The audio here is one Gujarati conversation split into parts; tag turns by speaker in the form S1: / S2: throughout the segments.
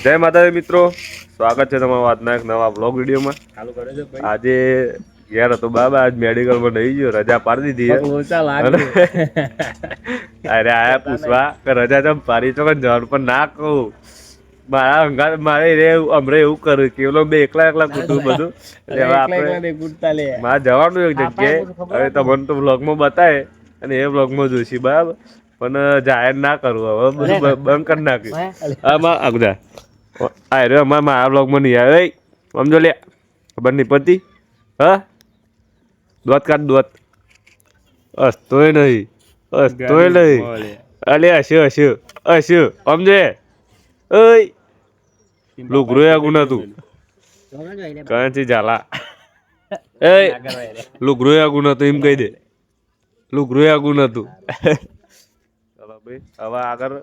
S1: જય માતાજી મિત્રો, સ્વાગત છે તમારું આજના એક નવા બ્લોગ વિડીયોમાં. આજે ઘેર હતો બાબા, આજ મેડિકલમાં નહીં ગયો, રજા પાડી દીધી. અરે આયા પૂછવા કે રજા ચમ પાડી, તો જવાનું પણ ના કહું. મારા અંગાત મારે હમણાં એવું કર્યું કે બે એકલા કૂટું બધું. એટલે હવે આપણે મારે જવાનું એક જગ્યાએ, હવે તમને તો બ્લોગમાં બતાવે અને એ બ્લોગમાં જોઈશી બરાબર. પણ જાહેર ના કરવું, હવે બધું બંધ કરી નાખ્યું. આમાં આગજા અરે અમારે મારા બ્લોગમાં નહીં આવે સમજો લે, ખબર નહીં પડતી. હા દોત કાઢ દોત, હસતોય નહીં, હસતોય નહીં. અલે હસ્યો હસ્યો હસ્યો સમજે. ઓય લુગરું આગું નતું કંચી ઝાલા. એ લુગરું આગું નતું એમ કહી દે, લુગરું આગું નતું. ચલો ભાઈ, હવે આગળ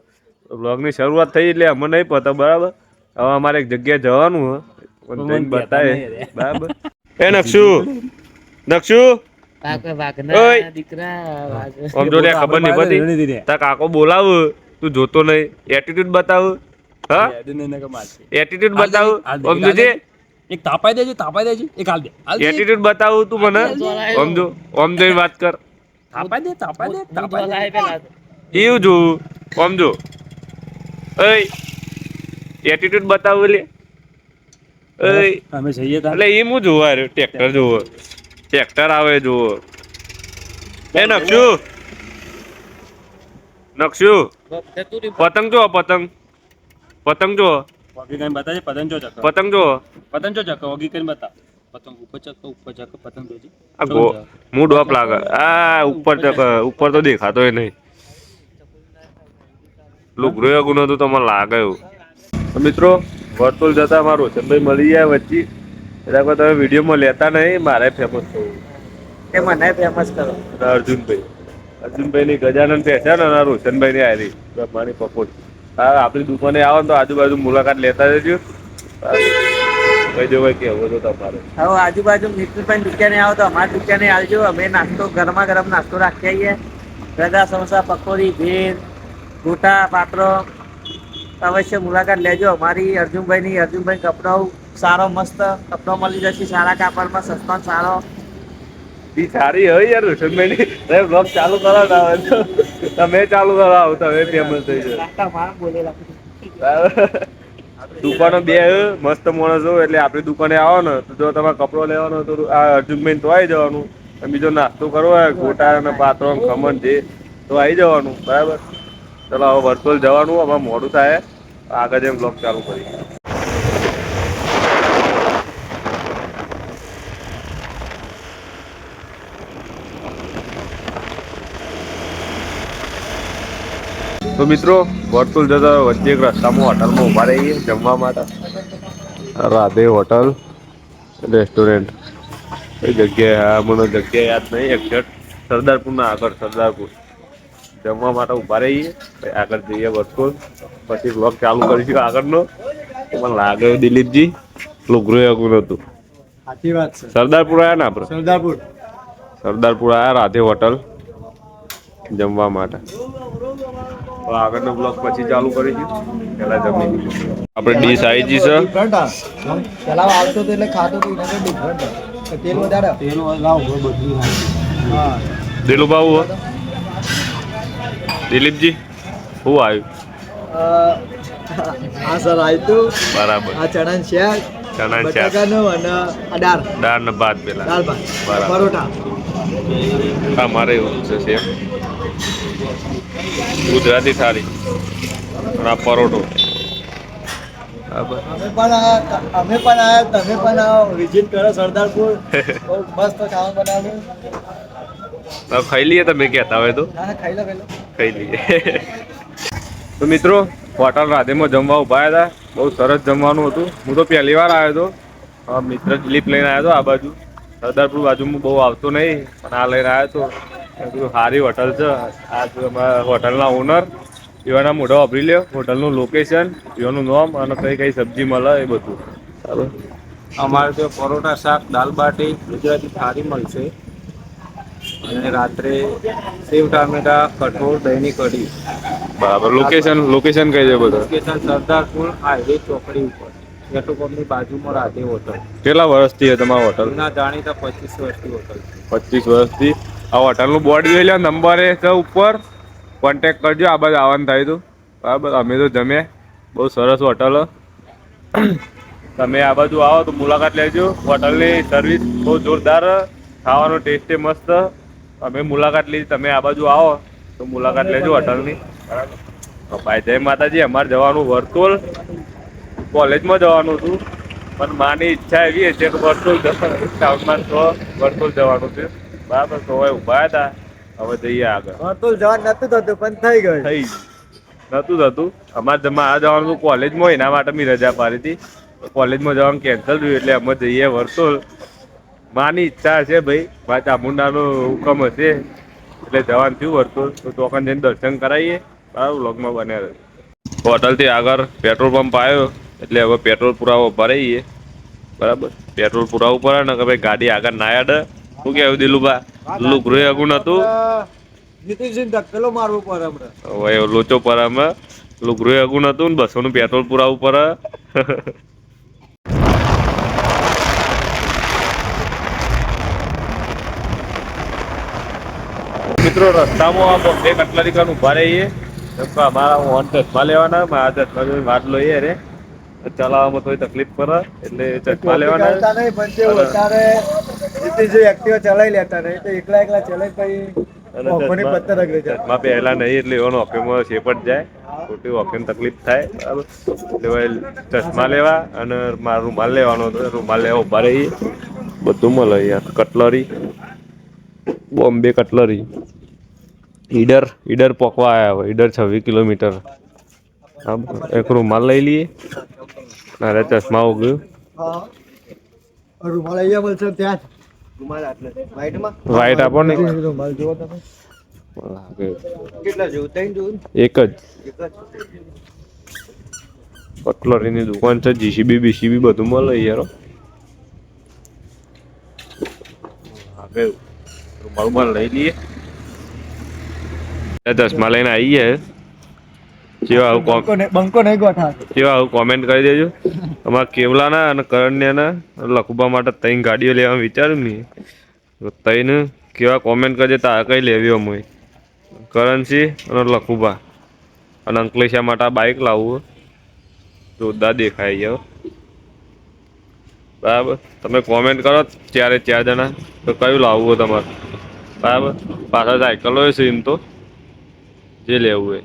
S1: બ્લોગની શરૂઆત થઈ એટલે અમને નહીં પતા બરાબર. હવે અમારે એક જગ્યાએ જવાનું હોય બતાવે બરાબર. એ નક્ષુ નક્ષુ ખબર નહીં પડી. તાર કાકો બોલાવ, તું જોતો નહીં, એટીટ્યુડ બતાવ. હા એટીટ્યુડ બતાવ. સમજો
S2: એક તાપાઈ દેજે એક હાલ દે
S1: એટીટ્યુડ બતાવું તું મને. સમજો ઓમ જોઈ વાત કર.
S2: તાપાઈ દે
S1: એવું જોવું સમજો. એટીટ્યુડ બતાવું લે.
S2: અમે જઈએ
S1: એટલે એમ હું જોવા રહ્યો, ટ્રેક્ટર જોવો, ટ્રેક્ટર આવે જોવો. એ નક્ષુ નક્ષુ પતંગ જો, પતંગ પતંગ જો,
S2: વગી કઈ બતાજે.
S1: પતંગ જો,
S2: પતંગ જો ચક વગી કઈ બતા. પતંગ ઉપર ચક પતંગ જોજી.
S1: હું ડોપ લાગે. આ ઉપર ચક, ઉપર તો દેખાતોય નહીં. લુગરો ગુનો તો તમને લાગે એવું. મિત્રો વર્તુળ જતા અમારું રોશનભાઈ મળી જાય વચ્ચે. એટલે કોઈ તમે વિડીયોમાં લેતા નહીં, મારે ફેમસ થવું
S3: એ મને ફેમસ કરો.
S1: અર્જુનભાઈ ની ગજાનંદ પહેચાન અને રોશનભાઈ ની આયરી મારી પપોટ. હા આપણી દુકાને આવો તો આજુબાજુ મુલાકાત લેતા જજો. કઈ દો ભાઈ કેવું તો તમારે.
S3: હવે આજુબાજુ મિત્રભાઈ દુકાને આવો તો અમારી દુકાને આવજો. અમે નાસ્તો ગરમા ગરમ નાસ્તો રાખી આવીએ. રગા સમોસા પકોડી ભેળ ગોટા પાત્રો. અવશ્ય મુલાકાત લેજો અમારી. અર્જુનભાઈ કપડો સારો મસ્ત કપડો મળી જશે, સારા કાપડમાં, સસ્તો સારો.
S1: સારી હોય યાર રોશનભાઈ ની. બ્લોગ ચાલુ કરો ના તો તમે ચાલુ કરાવો, તમે ફેમસ થઈ જાય. દુકાનો બે મસ્ત માણસ હોય એટલે આપણી દુકાને આવો ને તો જો તમારે કપડો લેવાનો તો આ અર્જુનભાઈ તો આવી જવાનું. બીજો નાસ્તો કરવો હોય ગોટા અને પાત્રો ખમણ જે તો આવી જવાનું બરાબર. ચલો હવે વર્તુળ જવાનું, હવે મોડું થાય, આગળ જેમ બ્લોગ ચાલુ કરી. તો મિત્રો વર્તુળ જતા વચ્ચે એક રસ્તામાં હોટલમાં ઉભા રહીએ જમવા માટે. રાધે હોટલ રેસ્ટોરન્ટ એ જગ્યાએ, હા મને જગ્યા યાદ નહીં એક્ઝેક્ટ. સરદારપુરના આગળ, સરદારપુર જમવા માટે ઉભા રહીએ. આગળ જઈએ વર્તુળ, પછી બ્લોગ ચાલુ કરીશું આગળનો. મને લાગે દિલીપજી લુગરું આગું નતું.
S3: સાચી વાત છે.
S1: સરદારપુર આવ્યા ને આપણે, સરદારપુર આવ્યા રાધે હોટલ જમવા માટે. આગળનો બ્લોગ પછી ચાલુ કરીશું. પેલા જમી આપણે ડીશ આવી ગઈ છે.
S3: પેલા આવતો તો એટલે ખાતો તો ડિફરન્ટ તેલ વધારે
S1: દિલું બાબુ દિલીપજી શું આવ્યું?
S3: હા સર આવ્યું
S1: બરાબર.
S3: આ ચણા શાક,
S1: ચણા શાક
S3: બટાકાનું અને આ દાળ
S1: ને ભાત પેલા
S3: દાળ ભાત
S1: બરાબર.
S3: પરોઠા.
S1: હા મારે એવું છે સેમ ગુજરાતી થાળી અને આ પરોઠો.
S3: અમે પણ આયા, તમે પણ આવો, વિઝિટ કરો સરદારપુર. બહુ મસ્ત ખાવાનું બનાવ્યું.
S1: ખાઈ લઈએ તમે કહેતા હોય તો.
S3: ખાઈ લો
S1: ખાઈ લઈએ. તો મિત્રો હોટલ રાધેમાં જમવા ઉભા હતા. બહુ સરસ જમવાનું હતું. હું તો પહેલી વાર આવ્યો હતો. મિત્ર દિલીપ લઈને આવ્યો હતો આ બાજુ. સરદારપુર બાજુમાં બહુ આવતો નહીં પણ આ લઈને આવ્યો હતો. સારી હોટલ છે. આ અમારા હોટલના ઓનર એવાના મોઢો વાપરી લ્યો. હોટલનું લોકેશન, એવાનું નામ અને કઈ કઈ સબ્જી મળે એ બધું. બરાબર.
S4: અમારે ત્યાં પરોઠા, શાક, દાલ બાટી, ગુજરાતી થાળી મળશે. અને રાત્રે સેવ ટામેટા, કઠોળ, દહીંની કઢી.
S1: બરાબર. લોકેશન કઈ છે બધું?
S4: લોકેશન સરદારપુર હાઈવે ચોકડી ઉપર પેટ્રોલ પંપની બાજુમાં રાધે હોટલ.
S1: કેટલા વર્ષથી છે તમારી હોટલ?
S4: જૂના જાણીતા 25 વર્ષની હોટલ છે.
S1: 25 વર્ષથી. આ હોટલનું બોર્ડ જોઈ લો, નંબર એ છે ઉપર. કોન્ટેક્ટ કરજો આ બાજુ આવવાનું થાય તો. બરાબર. અમે તો જમ્યા, બહુ સરસ હોટલ. તમે આ બાજુ આવો તો મુલાકાત લેજો. હોટલની સર્વિસ બહુ જોરદાર, ખાવાનો ટેસ્ટ મસ્ત. અમે મુલાકાત લીધી, તમે આ બાજુ આવો તો મુલાકાત લેજો હોટલની. બરાબર. ભાઈ જય માતાજી. અમારે જવાનું વર્તુળ, કોલેજમાં જવાનું હતું, પણ માની ઈચ્છા એવી છે કે વર્તુળ ટાઉનમાં તો વર્તુળ જવાનું છે. બરાબર. તો હવે ઉભા હતા, હવે જઈએ આગળ.
S3: વર્તુળ જવાનું નતું થતું પણ થઈ ગયું.
S1: થઈ નતું થતું. અમારે આ જવાનું કોલેજમાં, એના માટે મેં રજા પાડી હતી. કોલેજમાં જવાનું કેન્સલ થયું એટલે અમે જઈએ વર્તુળ. માની ઈચ્છા છે ભાઈ, મારા ચામુંડાનો હુકમ હશે એટલે જવાનું થયું વર્તુળ. તો ચોકન જઈને દર્શન કરાવીએ. બરાબર. વ્લોગમાં બન્યા રહે. હોટલથી આગળ પેટ્રોલ પંપ આવ્યો એટલે હવે પેટ્રોલ પુરાવો ભરાઈએ. બરાબર. પેટ્રોલ પુરાવું પડે ને કે ભાઈ ગાડી આગળ ના આડે. શું કેવું દિલુભા? લુકરું અગું નતું,
S3: નીતિનસિંહ ધક્કેલો મારવો પડે હમણાં.
S1: હવે લોચો પર અમે લુકરું અગું નતું ને 200 નું પેટ્રોલ પુરાવું પડે. મિત્રો રસ્તામાં આ બોમ્બે કટલરી કાન ઉભા રહીએ. અમારા ઓન ચશ્મા લેવાના, મારા ચશ્મા જોઈને વાત લઈએ રે. ચલાવવામાં થોડી તકલીફ પડે એટલે ચશ્મા લેવાના.
S3: નહીં પણ તે વધારે નીતિનસિંહ એક્ટિવા ચલાવી લેતા નહીં તો એકલા ચલાવી પછી પત્તર અગડી જાય.
S1: ચશ્મા પહેલા નહીં એટલે એવો ઓફિસમાં શેપટ જાય, ખોટી ઓફિસ તકલીફ થાય. બરાબર. એટલે ચશ્મા લેવા અને મારો રૂમાલ લેવાનો હતો, રૂમાલ લેવા ઉભા રહીએ. બધું મળે યાર. Cutlery Bombay cutlery. ઈડર પોકવા આવ્યા હોય. ઈડર 26 કિલોમીટર. એક રૂમાલ લઈ લઈએ. અરે ચશ્મા ઉગ્યું.
S3: રૂમાલ અહીંયા મળશે ત્યાં રૂમાલ આટલે
S1: વાઈટ આપો ને.
S3: રૂમાલ જુઓ તમે કેટલા જોવું? 3 જોવું?
S1: એક જ કટલરીની દુકાન છે. જીસીબી બીસીબી બધું મળે યાર. આગળ રૂમાલ લઈ લઈએ. ચશ્મા લઈને આવી જાય. કેવા
S3: બંકો નહીં ગોઠા.
S1: કેવા આવું કોમેન્ટ કરી દેજો. અમારા કેવલાના અને કરણ્યના લખુબા માટે 3 ગાડીઓ લેવાનું વિચાર્યું નહીં. તઈને કેવા કોમેન્ટ કરજે તારે કઈ લેવી અમે. કરણસિંહ અને લખુબા અને અંકલેશા માટે આ બાઇક લાવવું જોરદાર દેખાય જાવ. બરાબર. તમે કોમેન્ટ કરો 4 જણા તો કયું લાવવું હોય તમારે. બરાબર. પાછળ સાયકલ હોય છે એમ તો જે લેવું હોય.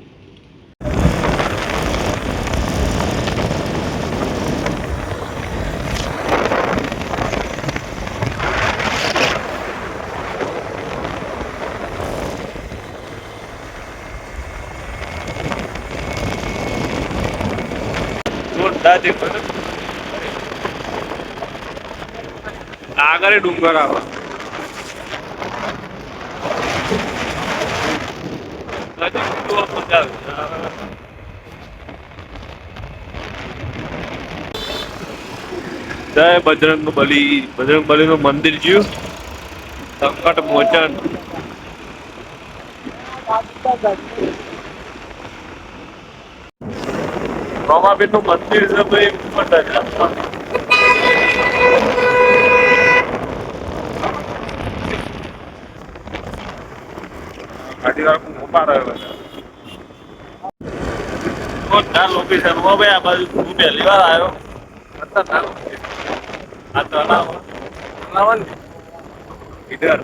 S1: આગળ ડુંગર આવે. જય બજરંગ બલી. બજરંગ બલી નું મંદિર જ્યું સંકટ મોચન. રોમાબીર નું મંદિર છે ભાઈ. લોકેશન ભાઈ આ બાજુ હું પહેલી વાર આવ્યો. આ તલાવ ઇધર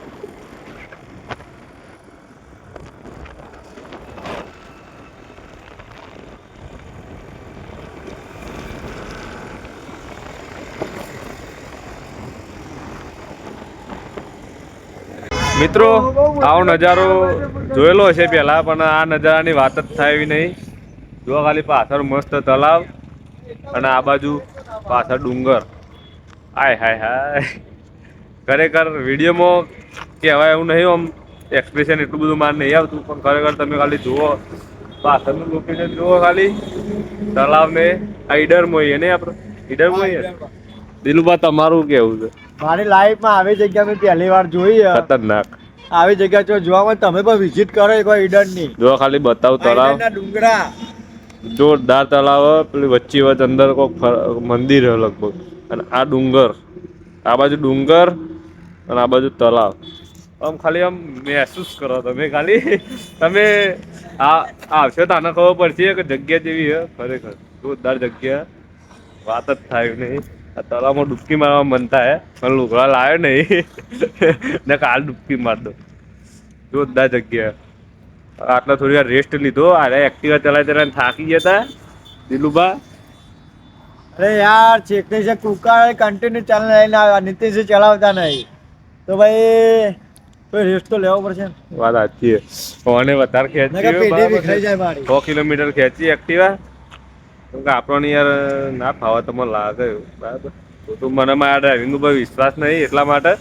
S1: મિત્રો આવો નજારો જોયેલો હશે પહેલા, પણ આ નજારાની વાત જ થાય એવી નહીં. જો ખાલી પાછળ મસ્ત તલાવ અને આ બાજુ પાછળ ડુંગર. હાય હાય હાય. ખરેખર વિડીયોમાં કહેવાય એવું નહીં. આમ એક્સપ્રેશન એટલું બધું માર નહીં આવતું, પણ ખરેખર તમે ખાલી જુઓ પાછળનું લોકેશન જુઓ ખાલી તલાવને. આ ઈડરમાં ને આપણે ઈડરમાં દિલુભા તમારું કેવું છે?
S3: મારી લાઈફમાં આવી જગ્યા મેં પહેલી વાર જોઈ.
S1: ખતરનાક.
S5: આવી જગ્યા જો જોવામાં તમે પણ વિઝિટ કરો એકવાર ઈડનની.
S1: જો ખાલી બતાવ તળાવ,
S5: ઈડનના ડુંગરા.
S1: જોરદાર તળાવ, પેલી વચ્ચે વચ્ચે અંદર કોઈક મંદિર છે લગભગ, અને આ ડુંગર, આ બાજુ ડુંગર અને આ બાજુ તળાવ. આમ ખાલી આમ મહેસૂસ કરો તમે ખાલી, તમે આવશો તો આને ખબર પડશે કે જગ્યા જેવી છે ખરેખર જોરદાર જગ્યા, વાત જ થાય નહીં. આ તળાવમાં ડૂબકી મારવા મન થાય પણ લુગડા લાવ્યો નહીં ને કાલ ડૂબકી માર દો. જોરદાર જગ્યા. આટલા થોડી વાર રેસ્ટ લીધો, અરે એક્ટિવા ચલાવી થાકી ગયા હતા દિલુભા.
S5: અરે યાર ચેકની છે કુકા કન્ટિન્યુ ચાલ લઈને આવ્યા, નીતિશ ચલાવતા નહીં તો ભાઈ કોઈ રેસ્ટ તો લેવો પડશે ને.
S1: વાત સાચી છે. કોને વધારે ખેંચી 100 કિલોમીટર ખેંચી એક્ટિવા, કેમ કે આપણને યાર ના ફાવે તો મને લાગે બરાબર. તો મને મારા ડ્રાઇવિંગ ઉપર વિશ્વાસ નહીં એટલા માટે,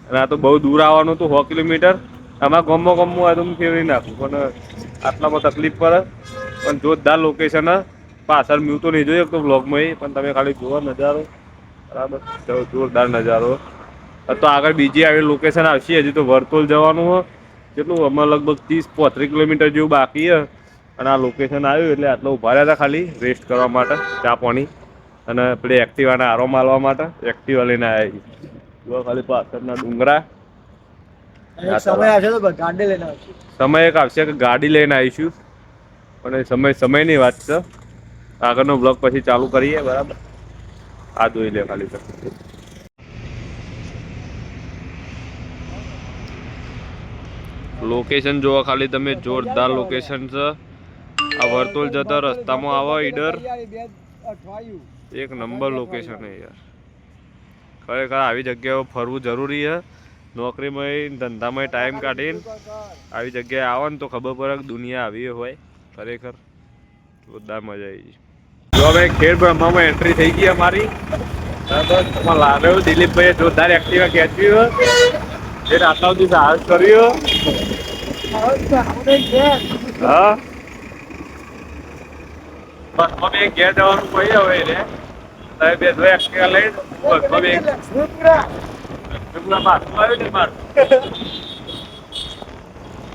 S1: અને આ તો બહુ દૂર આવવાનું હતું 100 કિલોમીટર. આમાં ગમવું હોય તો હું ફેરવી નાખું, પણ આટલામાં તકલીફ પડે. પણ જોરદાર લોકેશન, પાછળ મ્યુ તો નહીં જોયું તો બ્લોગમાં, પણ તમે ખાલી જુઓ નજારો બરાબર, જોરદાર નજારો. તો આગળ બીજી આવી લોકેશન આવશે, હજી તો વર્તોલ જવાનું હોય. કેટલું અમારે લગભગ 30-35 કિલોમીટર જેવું બાકી છે. અને આ લોકેશન આવ્યું એટલે આટલો ઉભા રહ્યા હતા ખાલી રેસ્ટ કરવા માટે, ચા પાણી અને પેલી એક્ટિવાને આરો મારવા માટે એક્ટિવા લઈને આવ્યા. જો ખાલી પાછળના ડુંગરા.
S5: સમય આવશે તો ગાડી લઈને આવશે.
S1: સમય એક આવશે કે ગાડી લઈને આવીશું, પણ સમયની વાત છે. આગળનો બ્લોગ પછી ચાલુ કરીએ બરાબર. આ જોઈ લે ખાલી તો. લોકેશન જોવા ખાલી તમે, જોરદાર લોકેશન છે. આ વર્તુળ જતા રસ્તામાં આવો ઈડર, એક નંબર લોકેશન છે યાર. ખરેખર આવી જગ્યાઓ ફરવું જરૂરી છે. નોકરીમાં ધંધામાં ટાઈમ કાઢીને આવી જગ્યાએ આવો ને તો ખબર પડે કે દુનિયા આવી હોય ખરેખર. જોરદાર મજા આવી ગઈ. જો હવે ખેડ બ્રહ્મામાં એન્ટ્રી થઈ ગઈ અમારી બરાબર. તમારે લાગ્યો દિલીપભાઈએ જોરદાર એક્ટિવા ખેંચવી હોય, જે આટલા સુધી સાહસ કર્યો. હા બસ અમે ઘેર જવાનું કહીએ હવે રે. તમે બે જો એક્ટિવા લઈને બસ અમે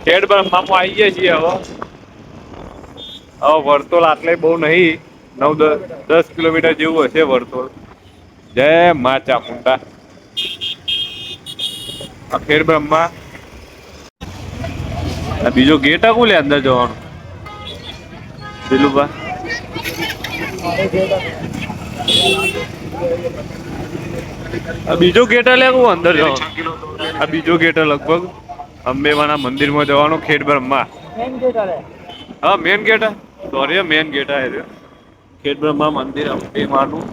S1: ખેડ બ્રહ્મામાં આવી ગયા છીએ હવે. વર્તુળ આટલે બહુ નહીં, 9-10 કિલોમીટર જેવું હશે વર્તુળ. જય મા ચામુંડા. ખેડ બ્રહ્મા બીજો ગેટ આખું લે અંદર જવાનું દિલુભા. બીજો ગેટ લે હું અંદર જવાનું. આ બીજો ગેટ લગભગ અંબેમાના મંદિરમાં જવાનું ખેડ બ્રહ્મા. હા main gate, sorry main gate આ ખેડ બ્રહ્મા મંદિર અંબેમાનું.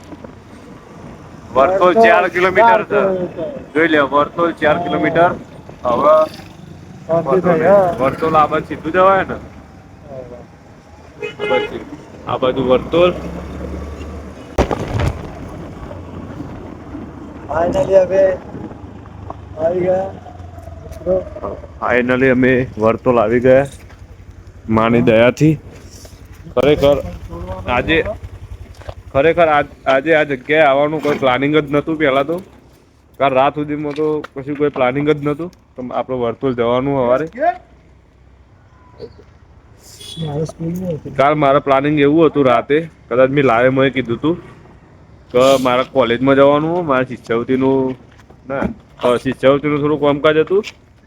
S1: વર્તુળ 4 કિલોમીટર છે, જોઈ લે વર્તુળ 4 કિલોમીટર. હવે વર્તુળ આ બાજુ સીધું જવાય ને, આ બાજુ વર્તુળ. ફાઇનલી અમે વર્તુળ આવી ગયા માની દયાથી. ખરેખર આજે આ જગ્યાએ આવવાનું કોઈ પ્લાનિંગ જ નહોતું પહેલાં તો. કાલ રાત સુધીમાં તો કશું કોઈ પ્લાનિંગ જ નહોતું તો આપણે વર્તુળ જવાનું સવારે. કાલ મારા પ્લાનિંગ એવું હતું રાતે, કદાચ મેં લાવે મેં કીધું હતું કે મારા કોલેજમાં જવાનું, મારા શિષ્યવૃત્તિનું થોડું કામકાજ હતું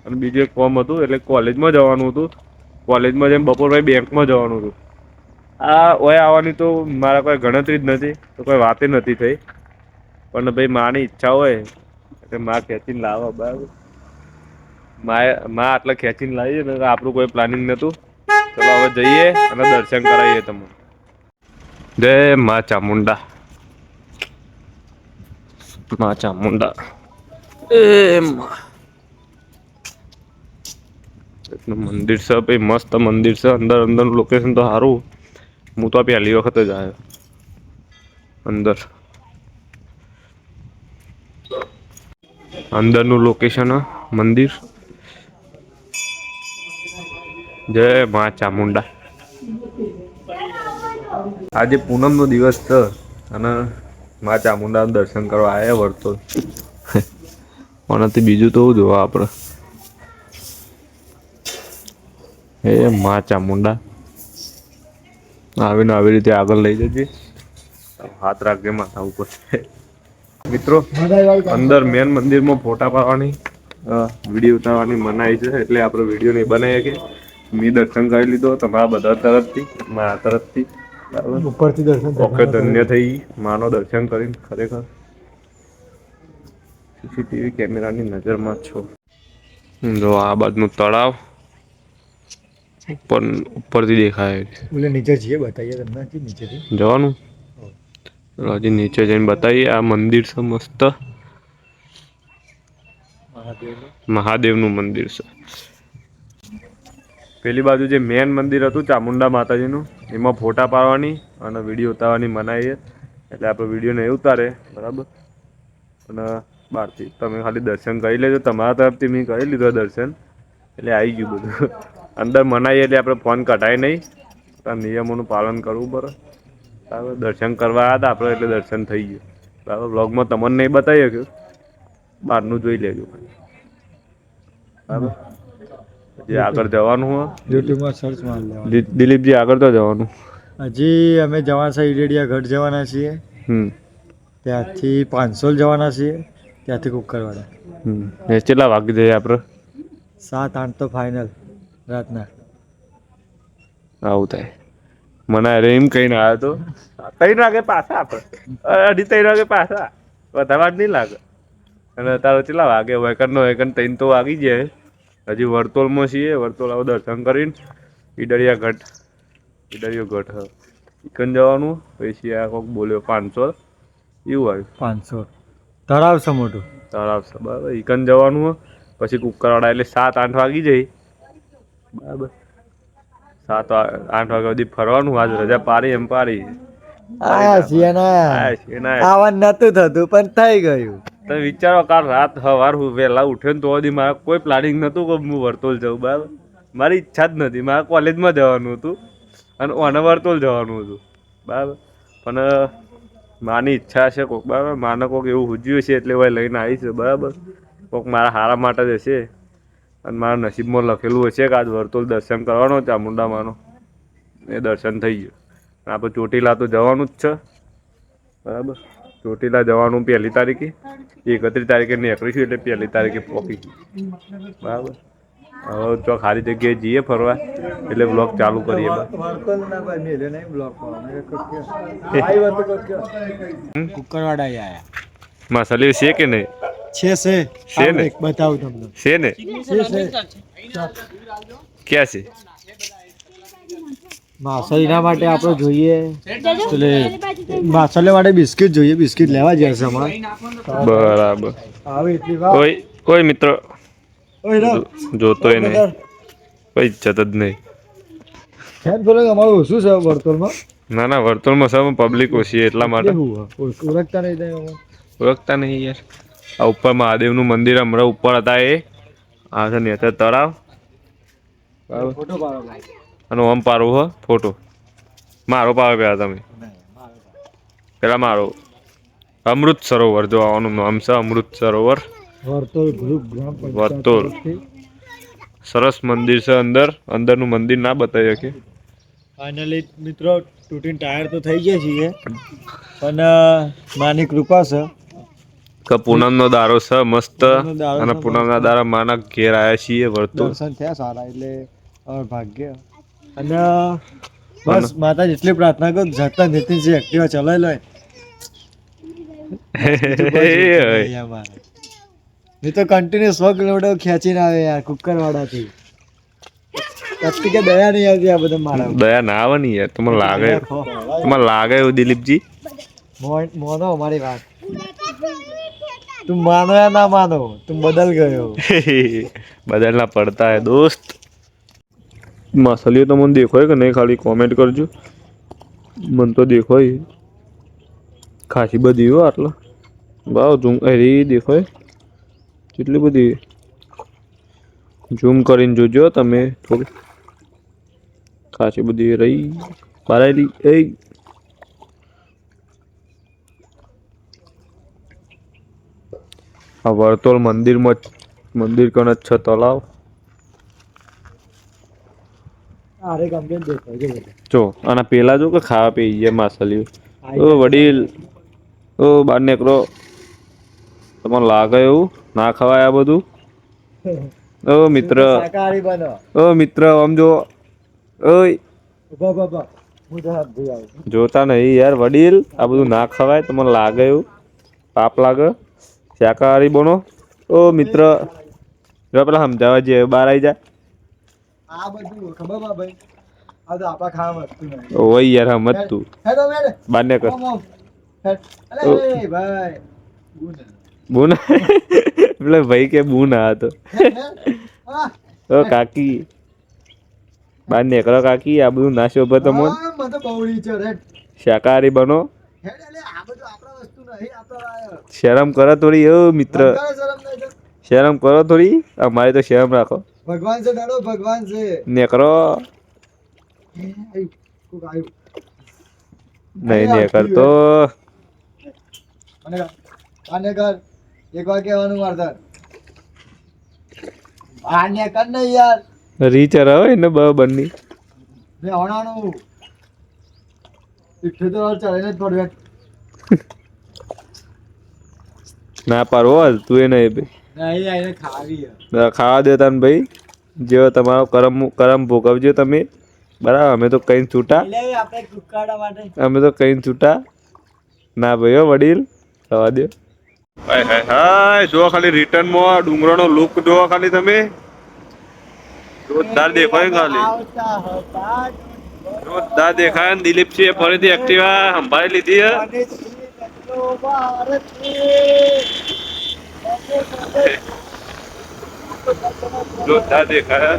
S1: અને બીજું એક ફોર્મ હતું એટલે કોલેજમાં જવાનું હતું. કોલેજમાં જેમ બપોરભાઈ બેંકમાં જવાનું હતું. આ ઓય આવવાની તો મારા કોઈ ગણતરી જ નથી, તો કોઈ વાતે નથી થઈ. પણ ભાઈ માની ઈચ્છા હોય એટલે માં ખેંચીને લાવો બરાબર. માં આટલા ખેંચીને લાવીએ ને આપણું કોઈ પ્લાનિંગ નહોતું. ચલો હવે જઈએ અને દર્શન કરાવીએ તમને. જય મા ચામુંડા. મા ચામુંડા મંદિર છે ભાઈ, મસ્ત મંદિર છે. અંદરનું લોકેશન તો સારું. હું તો પહેલી વખત જ આવ્યો અંદર. અંદરનું લોકેશન મંદિર. જય મા ચામુંડા. આજે પૂનમનો દિવસ છે અને મા ચામુંડાનું દર્શન કરવા આવ્યા વર્તુળ. આનાથી બીજું તો જોવા આપણે હે મા ચામુંડા આવીને આવી રીતે આગળ લઈ જજે. હાથ રાખજે માથા ઉપર. મિત્રો અંદર મેન મંદિરમાં ફોટા પાડવાની વિડીયો ઉતારવાની મનાઈ છે, એટલે આપણે વિડીયો નહીં બનાવીએ કે મેં દર્શન કરી લીધો તમારા બધા તરફથી, મારા તરફથી
S5: ઉપરથી દર્શન
S1: ઓકે ધન્ય થઈ માનો દર્શન કરીને. ખરેખર સીસીટીવી કેમેરાની નજરમાં છો. જો આ બાજુનું તળાવ ઉપરથી દેખાય.
S5: ઓલે નીચે છીએ, બતાવીએ તમને નીચેથી
S1: જવાનું હજી નીચે જઈને બતાવીએ. આ મંદિર છે મસ્ત, મહાદેવનું મંદિર છે. પેલી બાજુ જે મેન મંદિર હતું ચામુંડા માતાજીનું, એમાં ફોટા પાડવાની અને વિડીયો ઉતારવાની મનાઈ છે, એટલે આપણે વિડીયો નહીં ઉતારે બરાબર. અને બહારથી તમે ખાલી દર્શન કરી લેજો. તમારા તરફથી મેં કરી લીધો દર્શન, એટલે આવી ગયું બધું. અંદર મનાઈ એટલે આપણે ફોન કઢાય નહીં, નિયમોનું પાલન કરવું પડે બરાબર. દર્શન કરવા આવ્યા હતા આપણે, એટલે દર્શન થઈ ગયું બરાબર. વ્લોગમાં તમને નહીં બતાવી શક્યું, બહારનું જોઈ લેજો બરાબર. જે આગળ જવાનું હોય
S5: યુટ્યુબમાં સર્ચ મારી લેવાનું.
S1: દિલીપજી આગળ તો જવાનું
S5: હજી અમે જવાના છે ઈડેડિયા ગઢ જવાના છીએ, ત્યાંથી 500 જવાના છીએ, ત્યાંથી કુકરવાડા.
S1: કેટલા વાગી જઈએ આપણે?
S5: 7-8 તો ફાઇનલ રાતના.
S1: આવું થાય. મને અરે એમ કહીને આવ્યો તો 3 વાગે પાછા આપણે, 2:30 વાગે પાછા, વધારે વાર નહીં લાગે. અને તારો કેટલા વાગે વેકનનો 3 તો વાગી જાય. હજી વર્તોલમાં છીએ, વર્તોલ આવું દર્શન કરીને ઈડરિયા ગઢ ઈકન જવાનું. પછી આ કોઈક બોલ્યો 500 એવું આવ્યું.
S5: 500 તળાવ છે મોટું,
S1: તળાવ છે બરાબર. ઈકન જવાનું હોય પછી કુકરવાડા, એટલે 7-8 વાગી જાય બરાબર. 7-8 વાગ્યા સુધી ફરવાનું. આજ રજા પાડી એમ પાડી.
S5: આવવાનું નતું થતું પણ થઈ ગયું.
S1: તમે વિચારો, કાલ રાત સવાર વહેલા ઉઠ્યો ને તો સુધી મારે કોઈ પ્લાનિંગ નહોતું કે હું વર્તોલ જાઉં બરાબર. મારી ઈચ્છા જ નથી. મારે કોલેજમાં જવાનું હતું અને ઓને વર્તોલ જવાનું હતું બરાબર. પણ માની ઈચ્છા છે કોઈક બરાબર, માને કોઈક એવું હુજ્યું છે એટલે ભાઈ લઈને આવી છે બરાબર. કોઈક મારા હારા માટે જ હશે અને મારા નસીબમાં લખેલું હશે કે આજ વર્તોલ દર્શન કરવાનો ચામુંડા માનો. એ દર્શન થઈ ગયું. આપણે ચોટીલા તો જવાનું જ છે બરાબર. ચોટીલા જવાનું 1 તારીખે, 31 તારીખે નીકળીશું, એટલે 1 તારીખે પહોંચી બરાબર. હવે તો ખાલી જગ્યાએ જઈએ ફરવા, એટલે બ્લોગ ચાલુ કરીએ.
S5: કુકરવાડા આયા
S1: મસાલી છે કે નહીં?
S5: છે ને, બતાવું તમને.
S1: છે ને, ક્યાં છે?
S5: માસલીના માટે આપણે જોઈએ, એટલે માસલી માટે બિસ્કિટ જોઈએ, બિસ્કિટ લેવા જાય છે અમારે
S1: બરાબર.
S5: આવે એટલી વાર.
S1: કોઈ મિત્ર જોતો નહીં, કોઈ ઇજ્જત જ નહીં.
S5: અમારું ઓછું છે વર્તુળમાં.
S1: ના વર્તુળમાં સૌ પબ્લિક ઓછી એટલા માટે
S5: ઓળખતા નહીં.
S1: ઓળખતા નહીં યાર. આ ઉપર મહાદેવનું મંદિર હમણાં ઉપર હતા એ આ છે ને તળાવ બરાબર. અને ઓમ પાડવું હો ફોટો મારો પાવે પેલા તમે પેલા મારો અમૃત સરોવર જોવાનું નામ છે. અમૃત સરોવર વર્તુળ સરસ મંદિર છે. અંદરનું મંદિર ના બતાવી શકે.
S5: ફાઇનલી મિત્રો તૂટીને ટાયર તો થઈ ગયા છીએ, પણ માની કૃપા છે
S1: કે પૂનમનો દારો છે મસ્ત. અને પૂનમના દારા માના ઘેર આવ્યા છીએ. વર્તુળ
S5: દર્શન થયા સારા, એટલે ભાગ્ય. અને બસ માતા જેટલી પ્રાર્થના કરું જતા નીતિનજી એક્ટિવા ચલાવી લો. નહીં તો કન્ટિન્યુ 100 કિલોમીટર ખેંચીને આવે યાર કુકરવાડાથી. કે દયા નહીં આવતી આ બધા મારા.
S1: દયા ના આવે ને યાર. તમને લાગે એવું દિલીપજી?
S5: મોનો અમારી વાત. તું માનો યા ના માનો, તું બદલ ગયો.
S1: બદલના પડતા હે દોસ્ત. મસાલીઓ તો મને દેખાય કે નહીં ખાલી કોમેન્ટ કરજો. મને તો દેખાય ખાસી બધી હો. આટલા વાવ ઝૂમ અરે દેખાય કેટલી બધી. ઝૂમ કરીને જોજો તમે થોડી. ખાસી બધી રહી બારાયેલી. આ વર્તુળ મંદિર કણ જ છે તળાવ.
S5: અરે કમ્પ્લેન દેખાય છે બધું.
S1: જો અને પેલા જો કે ખાવા પી ગયા માસલિયું. ઓ વડીલ, ઓ બાર નીકળો. તમને લાગે એવું ના ખવાય આ બધું? ઓ મિત્ર,
S5: શાકાહારી બનો.
S1: ઓ મિત્ર આમ જો. ઓય
S5: ઉભા બાબા હું તો હાથ ધોઈ આવું.
S1: જોતા નહીં યાર વડીલ, આ બધું ના ખવાય તમને લાગે એવું? પાપ લાગે? શાકાહારી બનો. ઓ મિત્ર, જો પેલા સમજાવવા જઈએ બહાર આવી જાય.
S5: આ બધું ખબર બા ભાઈ, આ તો આપણા ખાવા વસ્તુ નહીં.
S1: ઓય યાર સમજ તું.
S5: હેડો મેડે
S1: બાર નીકળ.
S5: અલે ભાઈ ગુણ.
S1: બૂન એટલે ભાઈ કે બૂન આ તો. ઓ કાકી બાર નીકળો કાકી, આ બધું ના શોભે તમને.
S5: મને તો બહુડી છે રે.
S1: શાકાહારી બનો.
S5: હેડ અલે આ બધું આપણા વસ્તુ નહીં, આપણા
S1: શરમ કરો થોડી. ઓ મિત્ર
S5: શરમ નહીં તો.
S1: શરમ કરો થોડી, અમારી તો શરમ રાખો.
S5: ભગવાન છે દાડો, ભગવાન છે.
S1: નીકળો.
S5: કોક આવ્યું.
S1: નહીં નીકળતો.
S5: આને કર એક વાર કહેવાનું મારતા. આને કર ને યાર.
S1: રીચર હોય ને બની.
S5: મે હોણાનું ઇઠ્ઠે તો ચાલીને જ પડવે.
S1: ના પાડવો તું એ નહીં ભાઈ.
S5: નહીં આઈને ખાવી હે.
S1: ખાવા દો તને ભાઈ, જેવો તમારો કરમ ભોગવજો તમે. બરાબર, અમે તો કઈ છૂટા.
S5: એટલે આપણે કુકાડા માટે
S1: અમે તો કઈ છૂટા ના ભાઈ. હો વડીલ થવા દો. હાય હાય હાય, જો ખાલી રિટર્નમાં ડુંગરોનો લુક જો ખાલી તમે. જોરદાર દેખાય ખાલી,
S5: આવતા હતા.
S1: જોરદાર દેખાય. દિલીપસિંહ ફરીથી એક્ટિવા સંભાળી લીધી હે.
S5: અને શ્રી ભારત
S1: જોરદાર દેખાય.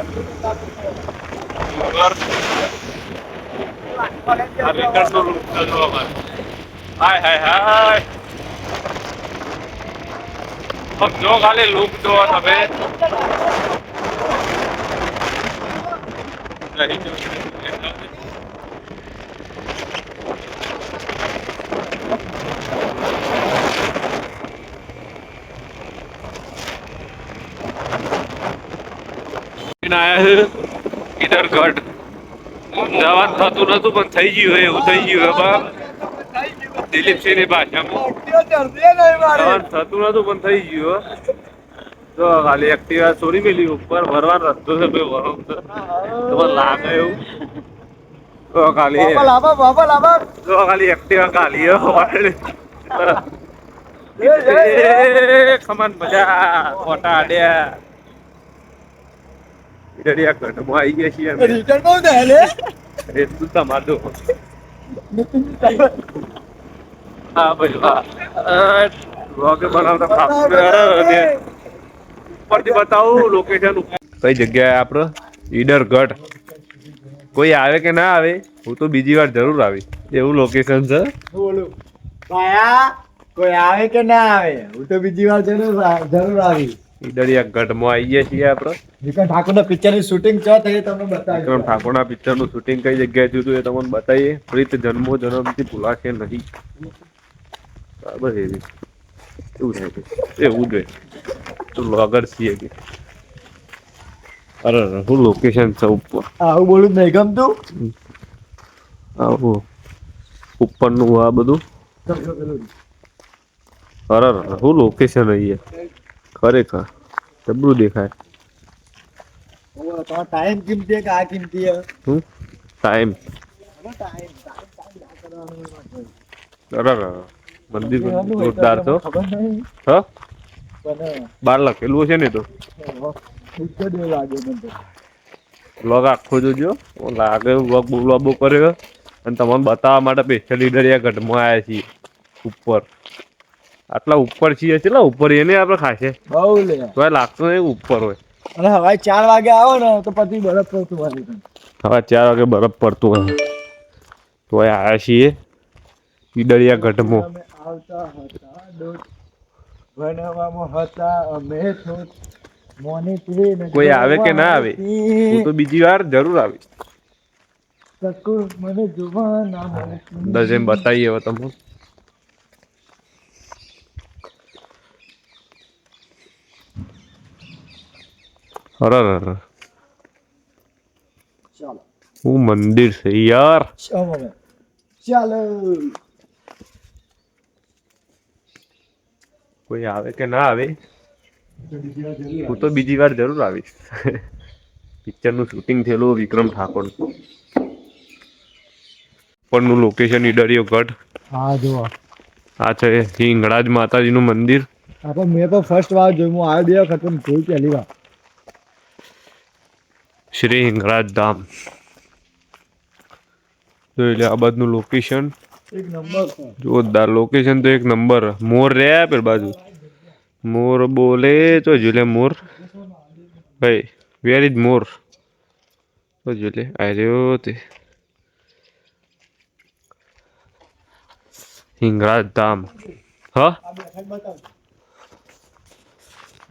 S1: આ રિટર્નનો લુક જો અમારે. હાય હાય હાય, જો ખાલી લુક જો તમે. ઇડરગઢ જવાનું થતું નતું પણ થઈ ગયું એવું થઈ ગયું હવે. દિલીપસિંહ ની ભાષામાં જવાનું થતું નતું પણ થઈ ગયું. જો ખાલી એક્ટિવા છોડી મેલી ઉપર ભરવાનો રસ્તો છે ભાઈ, ભરો તો લાગે એવું. તો ખાલી
S5: બાબા લાબા
S1: જો ખાલી એક્ટિવા ખાલી ખમન મજા ફોટા આડ્યા. ઘટમાં આવી ગયા છીએ અમે.
S5: રિટર્ન બહુ દે લે.
S1: એટલું તમારું હા ભાઈ વાહ. વ્લોગ બનાવતા ઉપરથી બતાવું લોકેશન. કઈ જગ્યાએ આપણે ઈડરગઢ. કોઈ આવે કે ના આવે, હું તો બીજી વાર જરૂર આવી એવું લોકેશન છે.
S5: બોલું ભાયા કોઈ આવે કે ના આવે, હું તો બીજી વાર જરૂર આવી.
S1: ઈડરિયા ગઢમાં આવી ગયા છીએ આપણે.
S5: વિક્રમ ઠાકોરના પિક્ચરની શૂટિંગ ચો થઈ તમને બતાવી.
S1: વિક્રમ ઠાકોરના પિક્ચરનું શૂટિંગ કઈ જગ્યાએ થયું હતું એ તમને બતાવીએ. પ્રીત જન્મો જન્મથી ભૂલાશે નહીં. બરાબર એવી એવું થાય છે એવું જોઈએ તો લોગર છીએ કે. અરે હું લોકેશન છે ઉપર.
S5: આવું બોલું જ નહીં ગમતું.
S1: આવું ઉપરનું આ બધું. અરે હું લોકેશન અહીંયા ખરેખર જબરું દેખાય.
S5: ટાઈમ કિંમતી કે આ કિંમતી હે.
S1: શું ટાઈમ? અરે મંદિર જોરદાર છો.
S5: ખબર નહીં
S1: હા
S5: પણ
S1: બાર લખેલું હશે ને તો.
S5: લાગે મને તો.
S1: વ્લોગ આખો જોજો. લાગે વ્લોગ બહુ લાંબો કર્યો અને તમને બતાવવા માટે સ્પેશિયલ ઈડરિયા ગઢમાં આવ્યા છીએ ઉપર. આટલા ઉપર છીએ કેટલા ઉપર એને આપણે ખાશે
S5: બહુ લે
S1: તો લાગતું નહીં ઉપર હોય.
S5: અને હવે 4 વાગે આવો ને તો પછી બરફ પડતું હોય.
S1: હવે 4 વાગે બરફ પડતું હોય તો આવ્યા છીએ ઈડરિયા ગઢમાં.
S5: અમે આવતા હતા દોઢ ભણવામાં હતા અમે થોડ મોની
S1: કોઈ આવે કે ના આવે, હું તો બીજી વાર જરૂર આવીશ.
S5: મને જોવા ના મળે.
S1: અંદર જેમ બતાવીએ હવે તમને. અરે
S5: ચાલો
S1: શું મંદિર છે યાર.
S5: ચાલો
S1: કોઈ આવે કે ના આવે, હું તો બીજી વાર જરૂર આવીશ. પિક્ચરનું શૂટિંગ થયેલું વિક્રમ ઠાકોર ઉપરનું લોકેશન ઈડરિયો ગઢ.
S5: હા જુઓ
S1: આ છે હિંગળાજ માતાજીનું મંદિર.
S5: આપણે મેં તો ફર્સ્ટ વાર જોયું, હું આવ્યો 2 વખત પણ જોયું પહેલી વાર.
S1: શ્રી હિંગળાજ ધામ. જોઈ લે આ બાજુનું લોકેશન,
S5: એક નંબર છે.
S1: જોરદાર લોકેશન તો એક નંબર. મોર રહ્યા પેલી બાજુ, મોર બોલે તો જોઈ લે મોર. ભાઈ વેર ઇઝ મોર? તો જોઈ લે આવ્યો તે હિંગળાજ ધામ. હા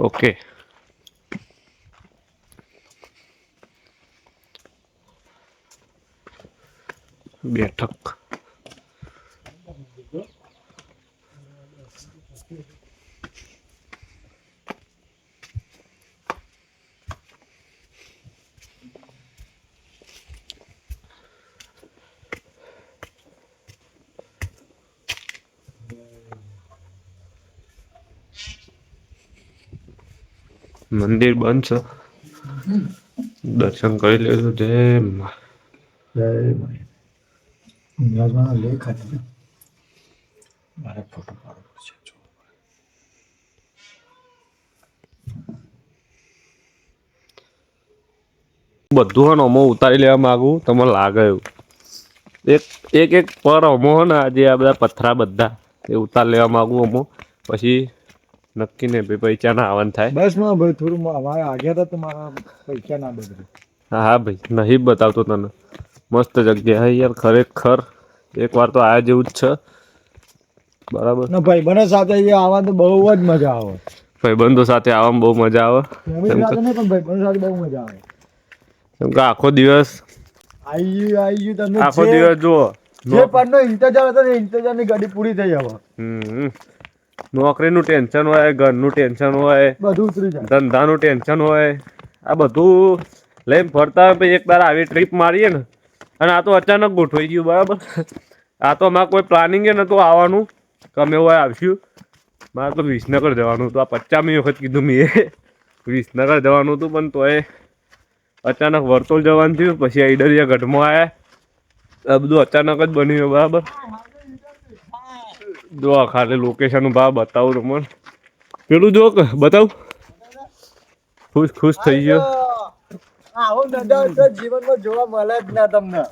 S1: ઓકે. બેઠક. મંદિર બંધ છે, દર્શન કરી લેજો. જય મા.
S5: ઇંગ્લિશમાં લેખ હતી, મારે ફોટો પાડવો છે.
S1: બધું હે ને અમો ઉતારી લેવા માંગુ, તમને લાગે એવું એક પર અમો હે ને આજે આ બધા પથરા બધા એ ઉતાર લેવા માંગુ અમો. પછી નક્કી ને ભાઈ પૈસા ના આવવાનું થાય.
S5: બસ માં ભાઈ થોડું અમારે આગળ હતા તો મારા પૈસા ના બગડે.
S1: હા ભાઈ નહીં બતાવતો તને. મસ્ત જગ્યા હે યાર ખરેખર, એકવાર તો આયા જેવું જ છે. બરાબર
S5: ના ભાઈ બને સાથે આવવા તો બહુ જ મજા આવે.
S1: ભાઈબંધો સાથે આવવામાં બહુ મજા આવે.
S5: ફેમિલી સાથે નહીં પણ ભાઈ બને સાથે બહુ મજા આવે.
S1: કેમ કે આખો દિવસ
S5: આવી ગયું તમે
S1: આખો દિવસ જુઓ
S5: જે પરનો ઇંતજાર હતો ને ઇંતજારની ગાડી પૂરી થઈ આવે.
S1: નોકરીનું ટેન્શન હોય, ઘરનું ટેન્શન હોય,
S5: બધું ઉતરી જાય.
S1: ધંધાનું ટેન્શન હોય, આ બધું લઈને ફરતા હોય. પછી એક દાડો આવી ટ્રીપ મારીએ ને, અને આ તો અચાનક ગોઠવાઈ ગયું. બરાબર, આ તો અમારે કોઈ પ્લાનિંગ એ નહોતું આવવાનું, ગમે હોય આવશું. મારે તો વિસનગર જવાનું હતું. આ 50મી વખત કીધું મેં વિસનગર જવાનું હતું, પણ તોય અચાનક વર્તુળ જવાનું થયું. પછી આ ઈડરિયા ગઢમાં આવ્યા. આ બધું અચાનક જ બન્યું. બરાબર, જો ખાલી લોકેશન ભાવ બતાવું તમને. પેલું જો બતાવું, ખુશ થઈ ગયો.
S5: આવો નજારો તો જીવનમાં જોવા મળે જ ના તમને.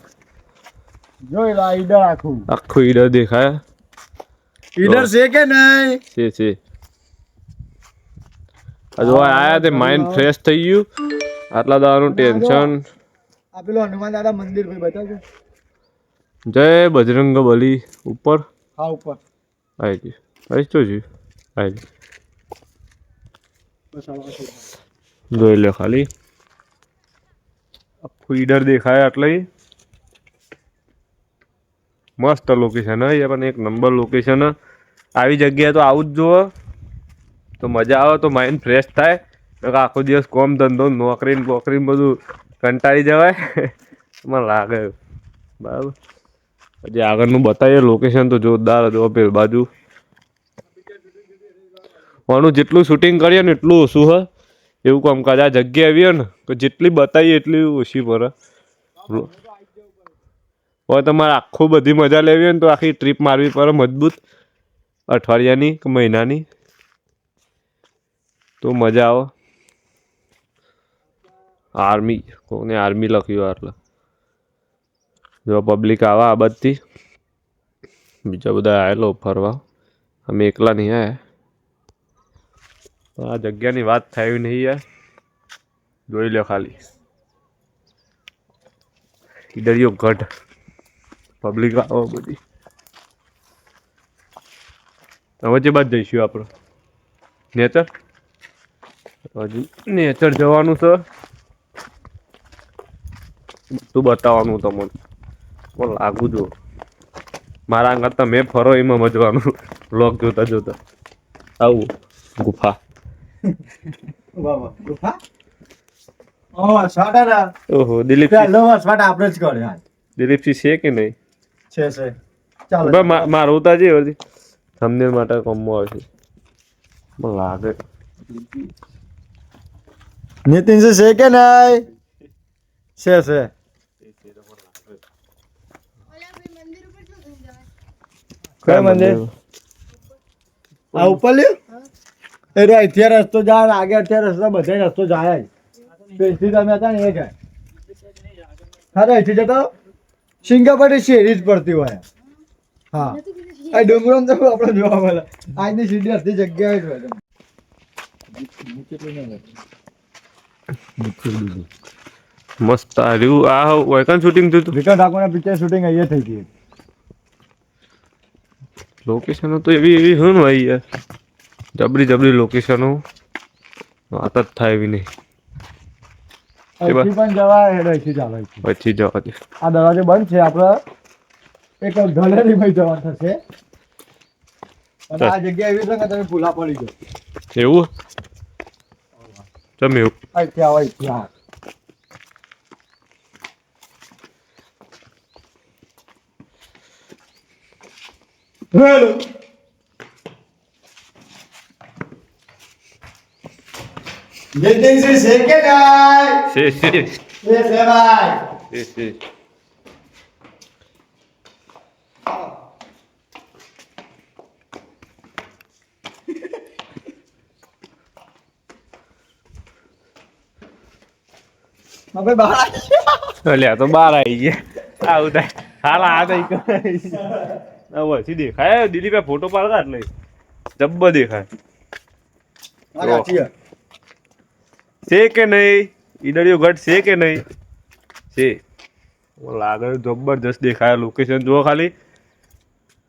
S5: જોઈ લો ઈડર આખું
S1: ઈડર દેખાય.
S5: ઈડર છે કે નહીં?
S1: છે. જો આયા તે માઇન્ડ ફ્રેશ થઈ ગયું. આટલા દાડાનું ટેન્શન.
S5: આ પેલું હનુમાન દાદા મંદિર ભાઈ બતાવજો.
S1: જય બજરંગ બલી. ઉપર
S5: હા ઉપર
S1: આવી તો જી આવી જોઈ લે ખાલી આખું ઈડર દેખાય. એટલે મસ્ત લોકેશન હે પણ એક નંબર લોકેશન. આવી જગ્યાએ તો આવું જ જુઓ તો મજા આવે, તો માઇન્ડ ફ્રેશ થાય. આખો દિવસ કોમ ધંધો નોકરી બધું કંટાળી જવાય. મને લાગે બરાબર. પછી આગળનું બતાવીએ લોકેશન તો જોરદાર જો પેલી બાજુ. આનું જેટલું શૂટિંગ કરીએ ને એટલું ઓછું હે એવું કામકાજ. આ જગ્યા એવી હે ને કે જેટલી બતાવીએ એટલી ઓછી પડે. હવે તમારે આખું બધી મજા લેવી હોય ને તો આખી ટ્રીપ મારવી પડે મજબૂત, અઠવાડિયાની કે મહિનાની, તો મજા આવે. આર્મી કોને આર્મી લખ્યું એટલે જો પબ્લિક આવે આ બધી. બીજા બધા આવેલો ફરવા, અમે એકલા નહીં આવ્યા. આ જગ્યાની વાત થાય નહીં યાર. જોઈ લો ખાલી ઈડરિયો ગઢ. પબ્લિક આવો બધી. હવે જે બાદ જઈશું આપણે નેચર. હજુ નેચર જવાનું છે, બધું બતાવવાનું તમને. પણ લાગુ જો મારા કરતા મેં ફરો એમાં મજવાનું. બ્લોગ જોતા જોતા આવું ગુફા.
S5: વસવાટ હે ને,
S1: ઓહો દિલીપ
S5: પહેલો વસવાટ આપણે જ કર્યો.
S1: દિલીપસિંહ છે કે નહીં?
S5: છે ચાલો
S1: મારું ઉતાર છે વળી થંબનેલ માટે કોમમાં આવશે મને લાગે.
S5: નીતિન છે કે નહીં? છે કયું મંદિર? આ ઉપર લ્યો એ રો અહીંથી રસ્તો જાય, આગળ અત્યારે રસ્તો બધે રસ્તો જાય જ. પેલથી તમે હતા ને એ જાય. હા તો અહીંથી જતો સિંગાપોરની શેરી જ પડતી હોય. હા આ ડુંગરો તો આપણે જોવા મળે. આજની સીડી અડધી જગ્યાએ જ હોય.
S1: મસ્ત આવ્યું આ વેકન શૂટિંગ થયું હતું.
S5: વિક્રમ ઠાકોરના પિક્ચર શૂટિંગ અહીંયા થઈ ગઈ.
S1: લોકેશનો તો એવી હોય ને ભાઈ યાર, જબરી લોકેશનો વાત જ થાય એવી નહીં.
S5: અહીંથી પણ જવાય હેડો અહીંથી ચાલો.
S1: પછી જવા દે.
S5: આ દરવાજો બંધ છે. આપણે એક ગેલેરીમાં જવાનું થશે અને આ જગ્યા એવી છે કે તમે ભૂલા પડી ગયો.
S1: એવું તમે એવું
S5: અહીંથી આવો અહીંથી આવો. હેલો નીતિનસિંહ છે કે નહીં?
S1: છે
S5: છે ભાઈ.
S1: છે
S5: હવે બહાર આવી ગયા.
S1: અલ્યા તો બહાર આવી ગયા આવું થાય હાલ આ થઈ પછી દેખાય દિલીપે ફોટો પાડતા એટલે જબ્બર દેખાય
S5: આ સાચી છે.
S1: છે કે નહીં? ઈડળીઓ ઘટ છે કે નહીં? છે લાગે જબરજસ્ત દેખાય. લોકેશન જુઓ ખાલી.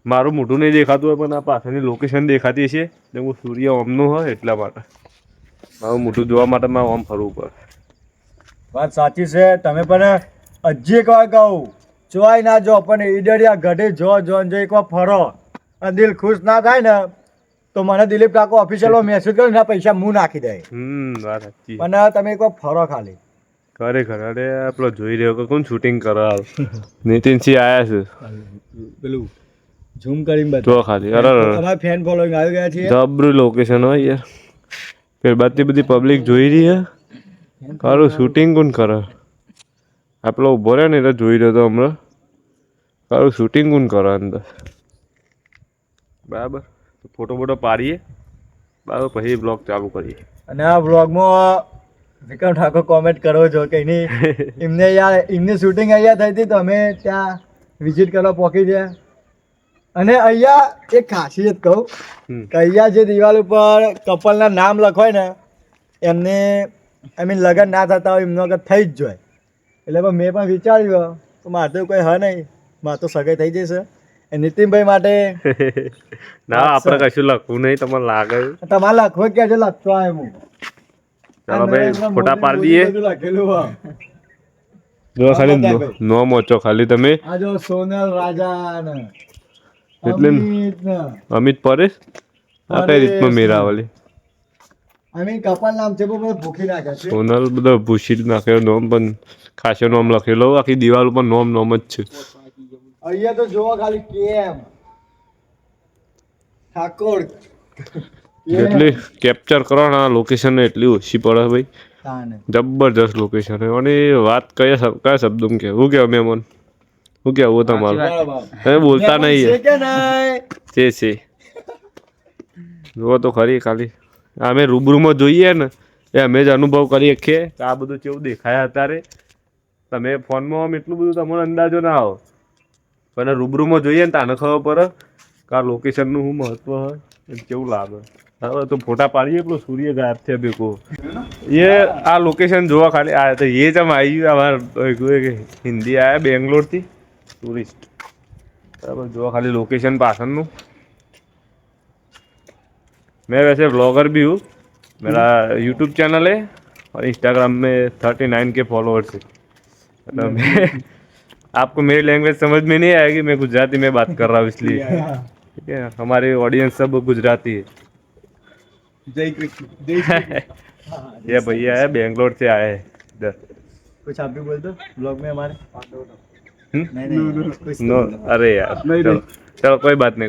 S1: મારું મોઢું નહીં દેખાતું હોય પણ આ પાછળની લોકેશન દેખાતી છે. હું સૂર્ય ઓમનું હોય એટલા માટે મારું મોઢું જોવા માટે મારે ઓમ ફરવું પડે.
S5: વાત સાચી છે. તમે પણ હજી એક વાર કહું જોવાય ના જો પણ ઈડળિયા ગઢે જો એક વાર ફરો અને દિલ ખુશ ના થાય ને તો મને દિલીપ ઠાકોર ઓફિશિયલમાં મેસેજ કરો ને પૈસા હું નાખી દે.
S1: વાત સાચી.
S5: પણ તમે એક વાર ફરો ખાલી.
S1: ખરેખર અરે પેલો જોઈ રહ્યો કે કોણ શૂટિંગ કરે નીતિનસિંહ આયા છે
S5: પેલું ઝૂમ કરીને
S1: જો ખાલી. અરે
S5: અમારા ફેન ફોલોઈંગ આવી ગયા છે.
S1: જબરું લોકેશન હોય યાર. ફેર બધી પબ્લિક જોઈ રહી હે. કારું શૂટિંગ કોણ કરે? આપણો ઉભો રહ્યો ને એટલે જોઈ રહ્યો તો હમણાં. કારું શૂટિંગ કોણ કરે અંદર? બરાબર ફોટો બોટો પાડીએ બરાબર પછી બ્લોગ ચાલુ કરીએ.
S5: અને આ વ્લોગમાં વિક્રમ ઠાકોર કોમેન્ટ કરો છો કે એમને યાર એમની શૂટિંગ અહીંયા થઈ હતી તો અમે ત્યાં વિઝિટ કરવા પહોંચી ગયા. અને અહીંયા એક ખાસિયત કહું કે અહીંયા જે દિવાલ ઉપર કપલના નામ લખવાય ને એમને લગ્ન ના થતા હોય એમનો વખત થઈ જ જોઈએ. એટલે મેં પણ વિચાર્યું તો મારે તો કોઈ હ નહીં, મારે તો સગાઈ થઈ જશે. નીતિનભાઈ માટે
S1: ના આપણે કશું લખવું નહીં. તમને લાગે
S5: તમારે લખવું કે છે લખતો આવ્યો હું.
S1: ચાલો ભાઈ ફોટા પાડી દઈએ.
S5: લખેલું હોય
S1: જો ખાલી નો મોચો ખાલી તમે
S5: આ જો સોનલ રાજા ને
S1: એટલે અમિત પરેશ આ કઈ રીતમાં મેરાવલી
S5: કપલ નામ છે બધું ભૂખી નાખ્યા છે.
S1: સોનલ બધો ભૂસી નાખ્યો નોમ પણ ખાસો નોમ લખેલો આખી દિવાલ ઉપર નોમ જ છે.
S5: અહીંયા તો જોવા ખાલી કેમ ઠાકોર
S1: જેટલી કેપ્ચર કરો ને લોકેશન એટલી ઓછી પડે ભાઈ. જબરજસ્ત લોકેશન અને વાત કયા શબ્દો કેવું કે અમે મન શું કેવું તમારું? તમે બોલતા નહીં છે જુઓ તો ખરી ખાલી અમે રૂબરૂમાં જોઈએ ને એ અમે જ અનુભવ કરીએ કે આ બધું કેવું દેખાય અત્યારે. તમે ફોનમાં આમ એટલું બધું તમારો અંદાજો ના આવો પણ રૂબરૂમાં જોઈએ ને તાને ખબર પડે કે આ લોકેશનનું શું મહત્વ હોય કેવું લાગે. હવે તો ફોટા પાડીએ પેલો સૂર્ય ગાયબ છે બેકો એ આ લોકેશન જોવા ખાલી આ તો એ જ આમ આવી ગયું અમારે હિન્દી આવ્યા બેંગ્લોરથી टूरिस्ट बराबर जो खाली लोकेशन पासन। मैं वैसे ब्लॉगर भी हूँ, मेरा यूट्यूब चैनल है और इंस्टाग्राम में 39 के फॉलोअर्स है। मतलब मैं आपको मेरी लैंग्वेज समझ में नहीं आएगी, मैं गुजराती में बात कर रहा हूँ इसलिए, ठीक है। हमारे ऑडियंस सब गुजराती है। ये भैया है बेंगलोर से आए हैं, इधर
S5: कुछ आप भी बोल दो ब्लॉग में हमारे
S1: हम्म?
S5: नहीं नहीं कुछ तो
S1: नो
S5: बोलो।
S1: अरे यार चलो चलो कोई बात नहीं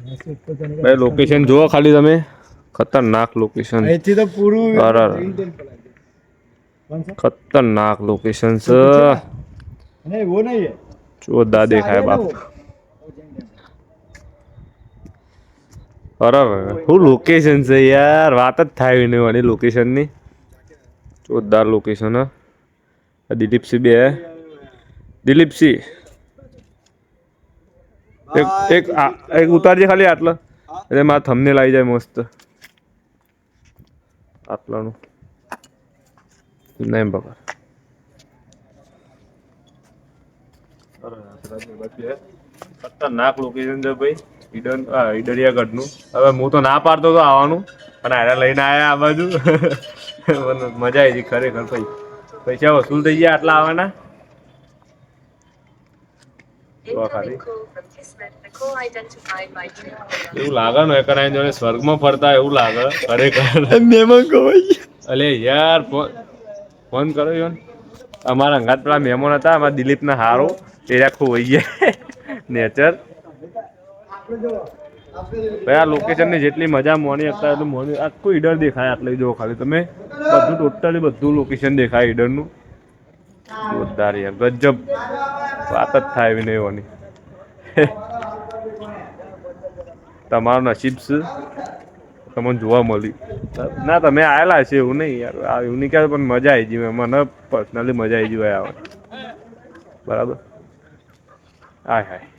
S5: ऐसे ऊपर जाने का
S1: भाई लोकेशन जो खाली તમે ખતરનાક લોકેશન
S5: અહીંથી તો પૂરું
S1: અરે.
S5: green temple આવી જાય. कौन सा
S1: ખતરનાક લોકેશન છે
S5: नहीं वो नहीं है
S1: જોરદાર
S5: इससे
S1: દેખાય
S5: आगे ना
S1: બાપ
S5: वो जैन temple.
S1: અરે શું લોકેશન છે યાર વાત જ થાય નહીં આની લોકેશનની જોરદાર લોકેશન હા દિલીપસિંહ બે દિલીપસિંહ એક ઉતારજે ખાલી આટલા એટલે મારા થંબનેલ આવી જાય મસ્ત આટલાનું નહીં બગા ખતરનાક લોકેશન છે ભાઈ ઈડરિયાગઢનું હવે હું તો ના પાડતો તો આવવાનું અને આને લઈને આવ્યા આ બાજુ મને મજા આવી ગઈ ખરેખર ભાઈ પૈસા વસૂલ થઈ ગયા આટલા આવવાના તો ખાલી એવું લાગે ને કરાય જોડે સ્વર્ગમાં ફરતા એવું લાગે ખરેખર
S5: मेहमान को भाई
S1: અલે યાર ફોન કરો યો અમારા અંગાત પેલા મહેમાન હતા અમારા દિલીપના હારો એ ખોવાઈ ગયા નેચર ભાઈ આ લોકેશનની જેટલી મજા મોની હતા એટલું મોની આખું ઈડર દેખાય આટલે જો ખાલી તમે બધું ટોટલી બધું લોકેશન દેખાય ઈડરનું જોરદાર યાર ગજબ વાત જ થાય એવી નહીં હોવાની તમારું નસીબ છે તમને જોવા મળ્યું ના તમે આવેલા છે એવું નહીં યાર એવું નહીં ક્યારે પણ મજા આવી ગઈ મને પર્સનલી મજા આવી ગઈ ભાઈ આવે બરાબર હાય હાય